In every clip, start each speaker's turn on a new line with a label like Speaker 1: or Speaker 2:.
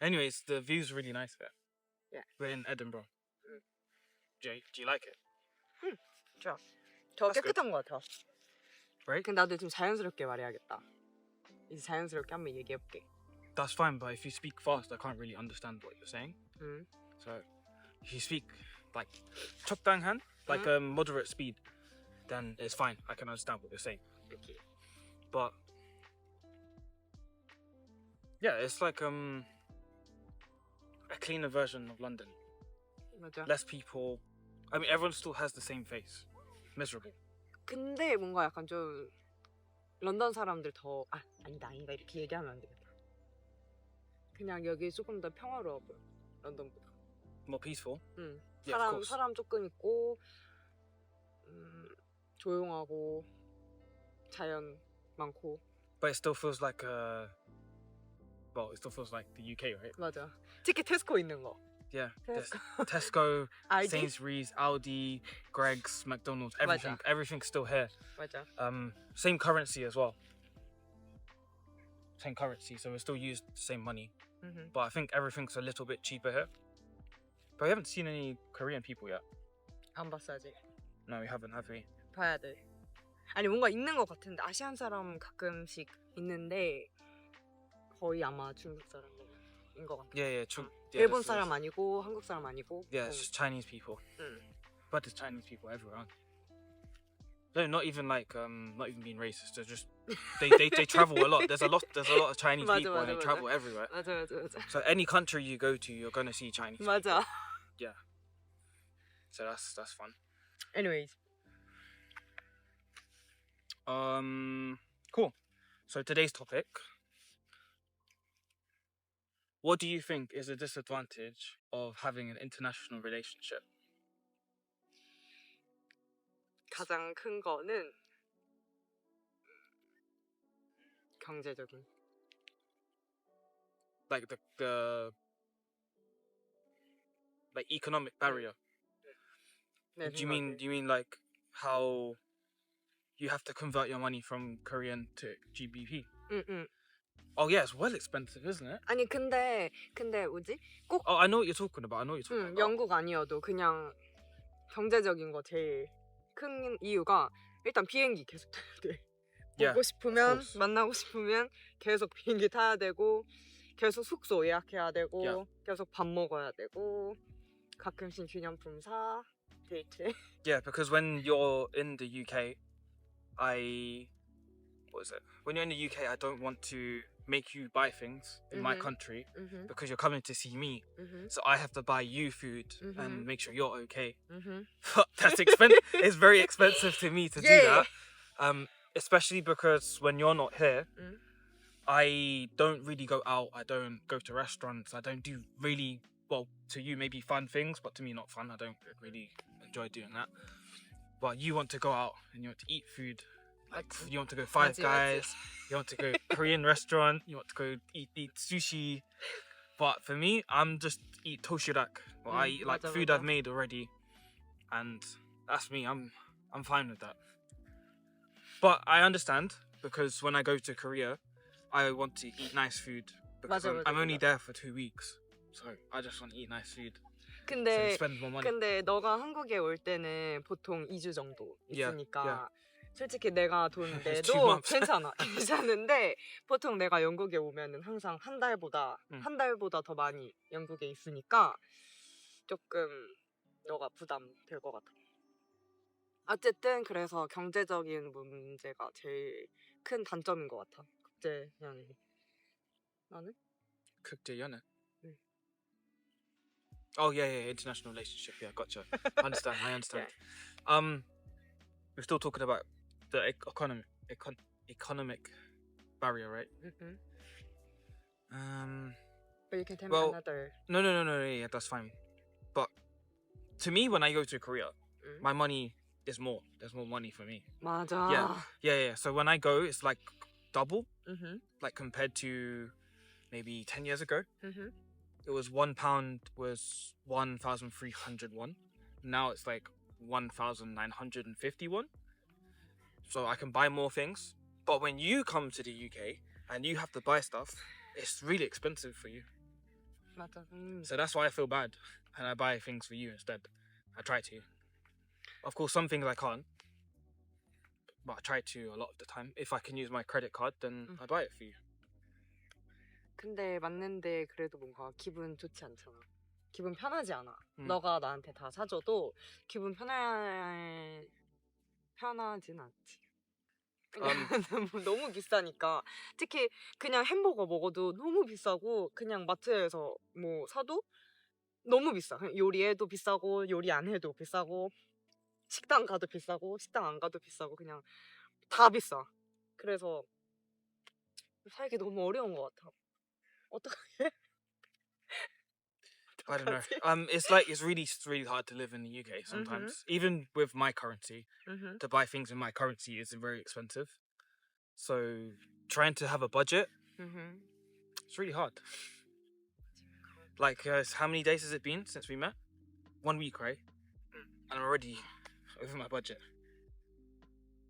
Speaker 1: Anyways, the view's really nice there.
Speaker 2: Yeah.
Speaker 1: We're in Edinburgh. Do you like it?
Speaker 2: 좋아. 더
Speaker 1: That's good.
Speaker 2: 깨끗한 것 같아.
Speaker 1: Right?
Speaker 2: 근데 나도 좀 자연스럽게 말해야겠다. 이제 자연스럽게 한번 얘기해볼게.
Speaker 1: That's fine, but if you speak fast, I can't really understand what you're saying.
Speaker 2: 응.
Speaker 1: So, if you speak like 적당한, like a moderate speed, then it's fine. I can understand what you're saying.
Speaker 2: 이렇게.
Speaker 1: But yeah, it's like a cleaner version of London.
Speaker 2: 맞아.
Speaker 1: Less people. I mean, everyone still has the same face. Miserable.
Speaker 2: 근데 뭔가 약간 좀 런던 사람들 더 아니다 이렇게 얘기하면 안 되겠다. 그냥 여기 조금 더 평화로워 보여. 런던보다.
Speaker 1: More peaceful.
Speaker 2: 응.
Speaker 1: Yeah, of course.
Speaker 2: 사람 조금 있고 조용하고 자연 많고.
Speaker 1: But it still feels like it still feels like the UK, right?
Speaker 2: 맞아. 특히 테스코 있는 거.
Speaker 1: Yeah. Tesco,
Speaker 2: 알디?
Speaker 1: Sainsbury's, Aldi, Greggs, McDonald's,
Speaker 2: 맞아.
Speaker 1: everything's still here.
Speaker 2: 맞아.
Speaker 1: Same currency as well. Same currency, so we still use the same money. But I think everything's a little bit cheaper here. But we haven't seen any Korean people yet.
Speaker 2: 안 봤어 아직.
Speaker 1: No, we haven't, have we?
Speaker 2: 봐야 돼. 아니 뭔가 있는 것 같은데 아시안 사람 가끔씩 있는데 거의 아마 중국 사람인 것 같아.
Speaker 1: Yeah.
Speaker 2: 일본 사람 아니고 한국 사람 아니고.
Speaker 1: Yeah, it's just Chinese people.
Speaker 2: 응.
Speaker 1: But there's Chinese people everywhere, aren't there? No, not even being racist. They're just they travel a lot. There's a lot of Chinese people and they travel everywhere.
Speaker 2: 맞아.
Speaker 1: So any country you go to, you're gonna see Chinese.
Speaker 2: 맞아.
Speaker 1: Yeah. So that's fun.
Speaker 2: Anyways.
Speaker 1: Cool. So today's topic. What do you think is a disadvantage of having an international relationship?
Speaker 2: 가장 큰 거는 경제적인.
Speaker 1: Like the like economic barrier.
Speaker 2: 내
Speaker 1: Do you mean like how you have to convert your money from Korean to GBP?
Speaker 2: 응.
Speaker 1: Oh yeah, it's well expensive, isn't it?
Speaker 2: 아니 근데 뭐지? 꼭
Speaker 1: Oh, I know what you're talking about.
Speaker 2: 영국 아니어도 그냥 경제적인 거 제일 큰 이유가 일단 비행기 계속 타야 돼. 보고 싶으면 만나고 싶으면 계속 비행기 타야 되고 계속 숙소 예약해야 되고 계속 밥 먹어야 되고 가끔씩 기념품 사 데이트.
Speaker 1: Yeah, because when you're in the UK, when you're in the UK, I don't want to make you buy things in my country because you're coming to see me. So I have to buy you food and make sure you're okay. But that's expensive. It's very expensive to me to do that. Especially because when you're not here, I don't really go out. I don't go to restaurants. I don't do really, well, to you maybe fun things, but to me not fun. I don't really enjoy doing that. But you want to go out and you want to eat food. Like you want to go Five Guys, you want to go Korean restaurant, you want to go eat sushi. But for me, I'm just eat toshirak. Well, I eat like food I've made already, and that's me. I'm fine with that. But I understand because when I go to Korea, I want to eat nice food because I'm only there for 2 weeks, so I just want to eat nice food.
Speaker 2: 근데
Speaker 1: so spend more money.
Speaker 2: 근데 너가 한국에 올 때는 보통 2주 정도 있으니까.
Speaker 1: Yeah.
Speaker 2: 솔직히 내가 돈 내도 괜찮은데 보통 내가 영국에 오면은 항상 한 달보다 더 많이 영국에 있으니까 조금 너가 부담 될 것 같아. 어쨌든 그래서 경제적인 문제가 제일 큰 단점인 것 같아. 국제 연애. 나는?
Speaker 1: 국제 연애.
Speaker 2: 응.
Speaker 1: Oh yeah, international relationship. Yeah, gotcha. I understand. Yeah. We're still talking about the economic barrier, right?
Speaker 2: But you can tell me another.
Speaker 1: No, yeah, that's fine. But to me, when I go to Korea, my money is more. There's more money for me.
Speaker 2: 맞아.
Speaker 1: Yeah. So when I go, it's like double, like compared to maybe 10 years ago. It was £1 was 1,300 won. Now it's like 1,950 won. So I can buy more things. But when you come to the UK and you have to buy stuff, it's really expensive for you.
Speaker 2: 맞아.
Speaker 1: So that's why I feel bad, and I buy things for you instead. I try to. Of course, some things I can't, but I try to a lot of the time. If I can use my credit card, then I buy it for you.
Speaker 2: 근데 맞는데 그래도 뭔가 기분 좋지 않잖아. 기분 편하지 않아. 너가 나한테 다 사줘도 기분 편하진 않지. 너무 비싸니까. 특히 그냥 햄버거 먹어도 너무 비싸고 그냥 마트에서 뭐 사도 너무 비싸. 요리해도 비싸고 요리 안 해도 비싸고 식당 가도 비싸고 식당 안 가도 비싸고 그냥 다 비싸. 그래서 살기 너무 어려운 것 같아. 어떡해?
Speaker 1: I don't know. It's really hard to live in the UK sometimes. Even with my currency, to buy things in my currency is very expensive. So trying to have a budget, it's really hard. Like, how many days has it been since we met? 1 week, right? And I'm already over my budget.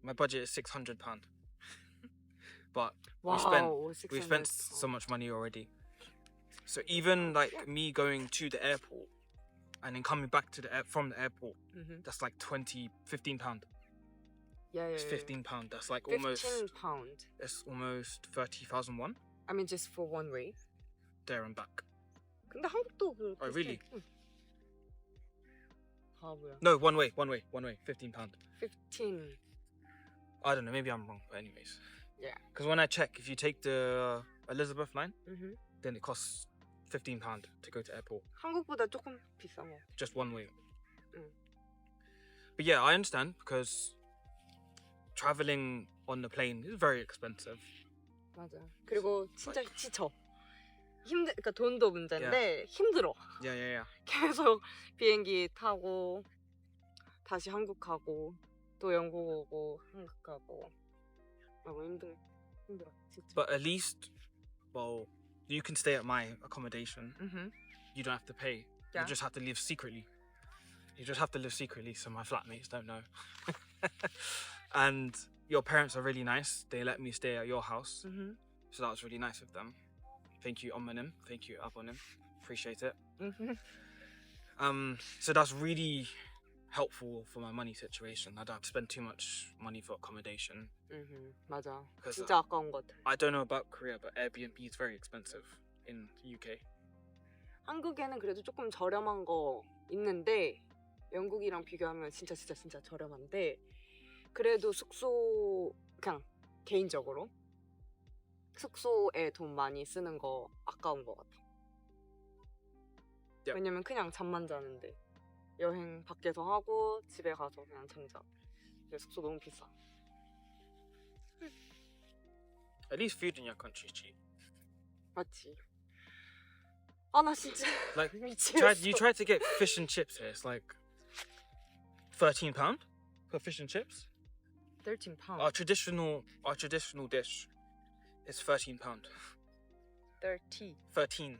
Speaker 1: My budget is £600. But we spent so much money already. So even like me going to the airport and then coming back to from the airport, that's like £15.
Speaker 2: Yeah,
Speaker 1: it's £15. That's like
Speaker 2: £15.
Speaker 1: It's almost 30,000 won.
Speaker 2: I mean, just for one way.
Speaker 1: There and back.
Speaker 2: 근데 한국도 그.
Speaker 1: Oh really?
Speaker 2: 바보야.
Speaker 1: No, one way. £15.
Speaker 2: 15.
Speaker 1: I don't know. Maybe I'm wrong. But anyways.
Speaker 2: Yeah.
Speaker 1: Because when I check, if you take the Elizabeth line, then it costs £15 to go to airport.
Speaker 2: 한국보다 조금 비싼 거.
Speaker 1: Just one way. But yeah, I understand because traveling on the plane is very expensive.
Speaker 2: 맞아. 그리고 진짜 지쳐. 그러니까 돈도 문제인데 힘들어.
Speaker 1: Yeah.
Speaker 2: 계속 비행기 타고 다시 한국 가고 또 영국 오고 한국 가고. 너무 힘들어. 진짜.
Speaker 1: But at least, well, you can stay at my accommodation. You don't have to pay.
Speaker 2: Yeah.
Speaker 1: You just have to live secretly. So my flatmates don't know. And your parents are really nice. They let me stay at your house. So that was really nice of them. Thank you, Ommanim. Thank you, Abonim. Appreciate it. So that's really helpful for my money situation. I don't have to spend too much money for accommodation.
Speaker 2: 맞아. 진짜 아까운 것 같아.
Speaker 1: I don't know about Korea, but Airbnb is very expensive in the UK.
Speaker 2: 한국에는 그래도 조금 저렴한 거 있는데 영국이랑 비교하면 진짜 저렴한데 그래도 숙소 그냥 개인적으로 숙소에 돈 많이 쓰는 거 아까운 것 같아.
Speaker 1: Yep.
Speaker 2: 왜냐면 그냥 잠만 자는데 여행 밖에서 하고 집에 가서 그냥 잠자. 숙소 너무 비싸.
Speaker 1: At least food in your country is cheap.
Speaker 2: 맞지. 아 나 진짜
Speaker 1: Like
Speaker 2: 미치겠어.
Speaker 1: you tried to get fish and chips here. It's like £13 for fish and chips.
Speaker 2: £13.
Speaker 1: Our traditional dish is £13. 13. 13.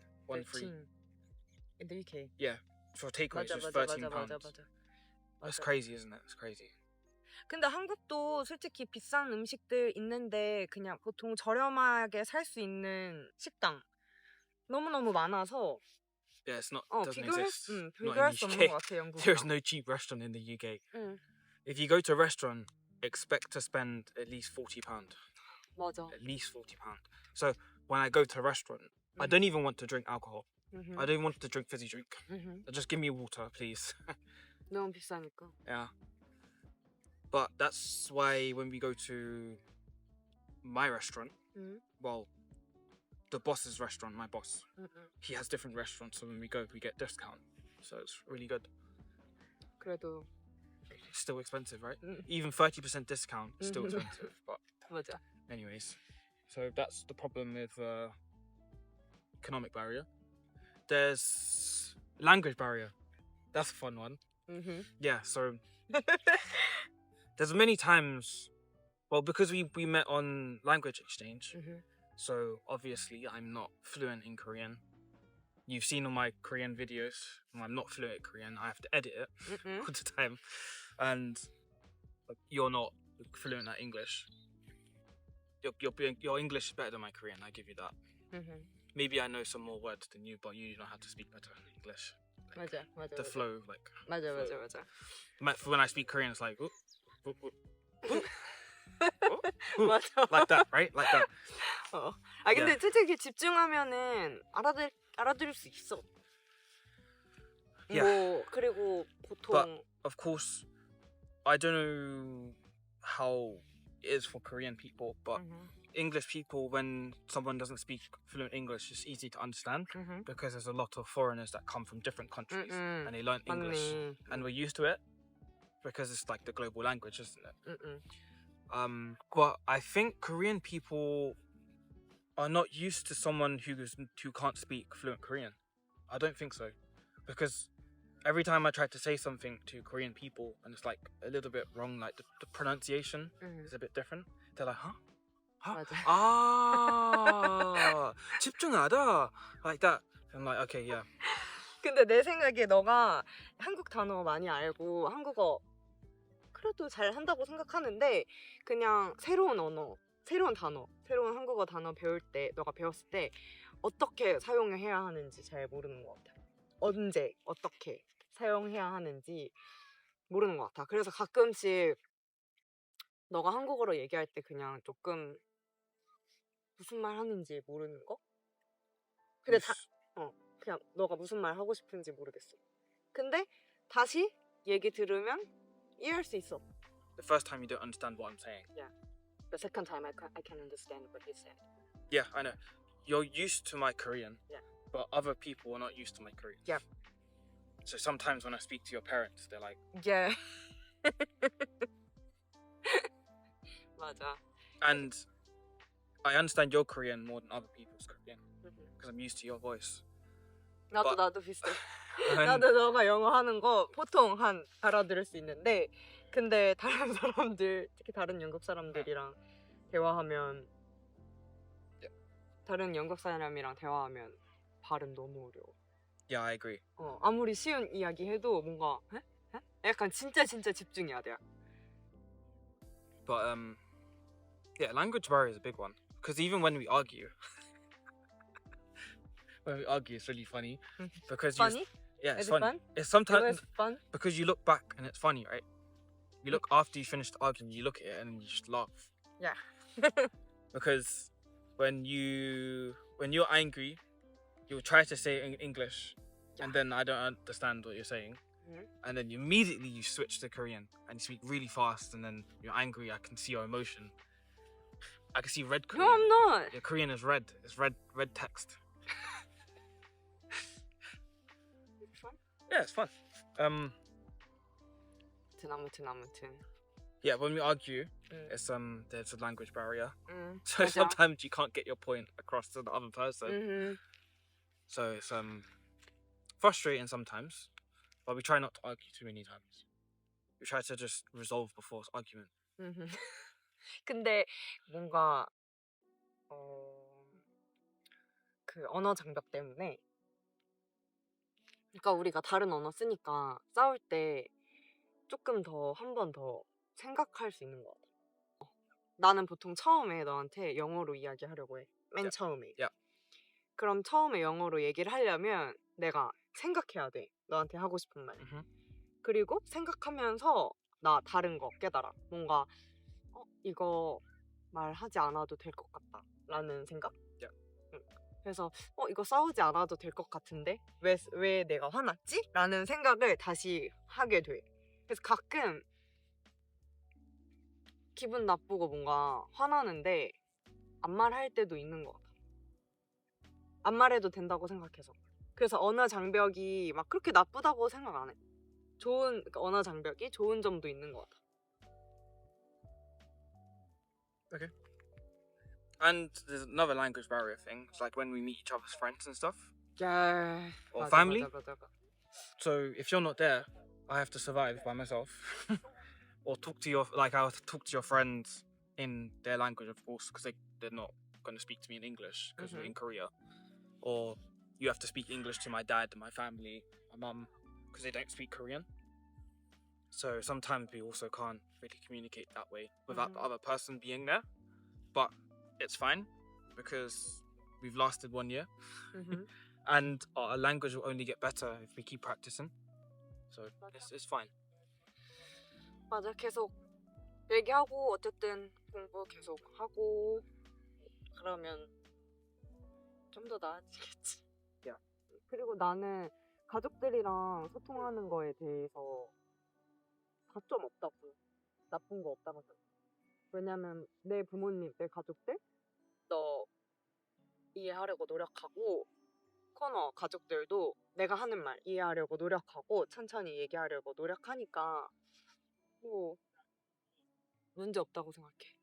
Speaker 2: In the UK.
Speaker 1: Yeah. For takeaway it's just £13. That's crazy, isn't it? It's crazy.
Speaker 2: 근데 한국도 솔직히 비싼 음식들 있는데 그냥 보통 저렴하게 살 수 있는 식당 너무너무 많아서
Speaker 1: Yeah, it's not doesn't exist.
Speaker 2: 비교할 수 없는 것 같아 영국이랑.
Speaker 1: There is no cheap restaurant in the UK. If you go to a restaurant, expect to spend at least £40.
Speaker 2: 맞아.
Speaker 1: At least £40. So when I go to a restaurant, I don't even want to drink alcohol. I don't want to drink fizzy drink. Just give me water, please.
Speaker 2: 너무 비싸니까.
Speaker 1: Yeah. But that's why when we go to my restaurant, well, the boss's restaurant, my boss, he has different restaurants. So when we go, we get discount. So it's really good.
Speaker 2: 그래도
Speaker 1: It's still expensive, right? Even 30% discount is still expensive. But
Speaker 2: 맞아.
Speaker 1: anyways, so that's the problem with economic barrier. There's language barrier. That's a fun one. Yeah, so there's many times, well, because we met on language exchange, so obviously I'm not fluent in Korean. You've seen all my Korean videos. I'm not fluent in Korean. I have to edit it all the time. And you're not fluent at English. Your English is better than my Korean, I give you that. maybe I know some more words than you, but you know how to speak better English. Like,
Speaker 2: 맞아.
Speaker 1: the flow, like.
Speaker 2: 맞아.
Speaker 1: When I speak Korean, it's like.
Speaker 2: 맞아.
Speaker 1: Like that, right? Like that.
Speaker 2: 근데 솔직히 집중하면은 알아들을 수 있어.
Speaker 1: Yeah.
Speaker 2: 그리고 보통.
Speaker 1: But of course, I don't know how it is for Korean people, but English people, when someone doesn't speak fluent English, it's easy to understand because there's a lot of foreigners that come from different countries and they learn English, and we're used to it because it's like the global language, isn't it? But I think Korean people are not used to someone who can't speak fluent Korean. I don't think so, because every time I try to say something to Korean people and it's like a little bit wrong, like the pronunciation is a bit different, they're like, huh? 집중하다, like that. I'm like, okay, yeah.
Speaker 2: 근데 내 생각에 너가 한국 단어 많이 알고 한국어 그래도 잘 한다고 생각하는데 그냥 새로운 언어, 새로운 단어, 새로운 한국어 단어 배울 때 너가 배웠을 때 어떻게 사용해야 하는지 잘 모르는 것 같아. 언제 어떻게 사용해야 하는지 모르는 것 같아. 그래서 가끔씩 너가 한국어로 얘기할 때 그냥 조금 무슨 말 하는지 모르는 거? 근데 그냥 너가 무슨 말 하고 싶은지 모르겠어. 근데 다시 얘기 들으면 이해할 수 있어.
Speaker 1: The first time you don't understand what I'm saying.
Speaker 2: Yeah. The second time I can understand what you said.
Speaker 1: Yeah, I know. You're used to my Korean.
Speaker 2: Yeah.
Speaker 1: But other people are not used to my Korean.
Speaker 2: Yeah.
Speaker 1: So sometimes when I speak to your parents, they're like,
Speaker 2: yeah. 맞아.
Speaker 1: And I understand your Korean more than other people's Korean because I'm used to your voice.
Speaker 2: 나도 비슷해. 나도 너가 영어 하는 거 보통 한 알아들을 수 있는데 근데 다른 사람들, 특히 다른 영국 사람들이랑 대화하면 다른 영국 사람이랑 대화하면 발음 너무 어려워.
Speaker 1: Yeah, I agree.
Speaker 2: 아무리 쉬운 이야기 해도 뭔가 약간 진짜 집중해야 돼.
Speaker 1: But yeah, language barrier is a big one because even when we argue, it's really funny because
Speaker 2: funny?
Speaker 1: Yeah, it's
Speaker 2: is
Speaker 1: funny.
Speaker 2: It fun?
Speaker 1: It's sometimes
Speaker 2: It's fun
Speaker 1: because you look back and it's funny, right? You look after you finish the argument, you look at it and you just laugh.
Speaker 2: Yeah.
Speaker 1: Because when you're angry, you'll try to say it in English, and then I don't understand what you're saying, and then immediately you switch to Korean and you speak really fast, and then you're angry. I can see your emotion. I can see red Korean.
Speaker 2: No, I'm not.
Speaker 1: Your Korean is red. It's red text.
Speaker 2: It's fun.
Speaker 1: Yeah, it's fun.
Speaker 2: 아무튼.
Speaker 1: Yeah, when we argue, it's there's a language barrier. So
Speaker 2: 맞아.
Speaker 1: sometimes you can't get your point across to the other person. So it's frustrating sometimes, but we try not to argue too many times. We try to just resolve before argument.
Speaker 2: 근데 뭔가 그 언어 장벽 때문에 그러니까 우리가 다른 언어 쓰니까 싸울 때 조금 더 한 번 더 생각할 수 있는 것 같아. 나는 보통 처음에 너한테 영어로 이야기하려고 해. 맨 처음에. 그럼 처음에 영어로 얘기를 하려면 내가 생각해야 돼. 너한테 하고 싶은 말. 그리고 생각하면서 나 다른 거 깨달아. 뭔가 이거 말하지 않아도 될 것 같다 라는 생각? 그래서 이거 싸우지 않아도 될 것 같은데 왜 내가 화났지? 라는 생각을 다시 하게 돼. 그래서 가끔 기분 나쁘고 뭔가 화나는데 안 말할 때도 있는 것 같아. 안 말해도 된다고 생각해서. 그래서 언어 장벽이 막 그렇게 나쁘다고 생각 안 해. 그러니까 언어 장벽이 좋은 점도 있는 것 같아.
Speaker 1: Okay. And there's another language barrier thing. It's like when we meet each other's friends and stuff.
Speaker 2: Yeah.
Speaker 1: Or
Speaker 2: 맞아,
Speaker 1: family.
Speaker 2: 맞아.
Speaker 1: So if you're not there, I have to survive by myself. Or I'll talk to your friends in their language, of course, because they're not going to speak to me in English because we're in Korea. Or you have to speak English to my dad, my family, my mum, because they don't speak Korean. So sometimes we also can't really communicate that way without the other person being there. But it's fine because we've lasted 1 year,
Speaker 2: Mhm.
Speaker 1: and our language will only get better if we keep practicing. So it's fine.
Speaker 2: 맞아, 계속 얘기하고 어쨌든 공부 계속 하고 그러면 좀 더 나아지겠지.
Speaker 1: Yeah.
Speaker 2: 그리고 나는 가족들이랑 소통하는 거에 대해서 다점 없다고, 나쁜 거 없다고 생각해. 왜냐면 내 부모님, 내 가족들 너 이해하려고 노력하고, 코너 가족들도 내가 하는 말 이해하려고 노력하고 천천히 얘기하려고 노력하니까 뭐 문제 없다고 생각해.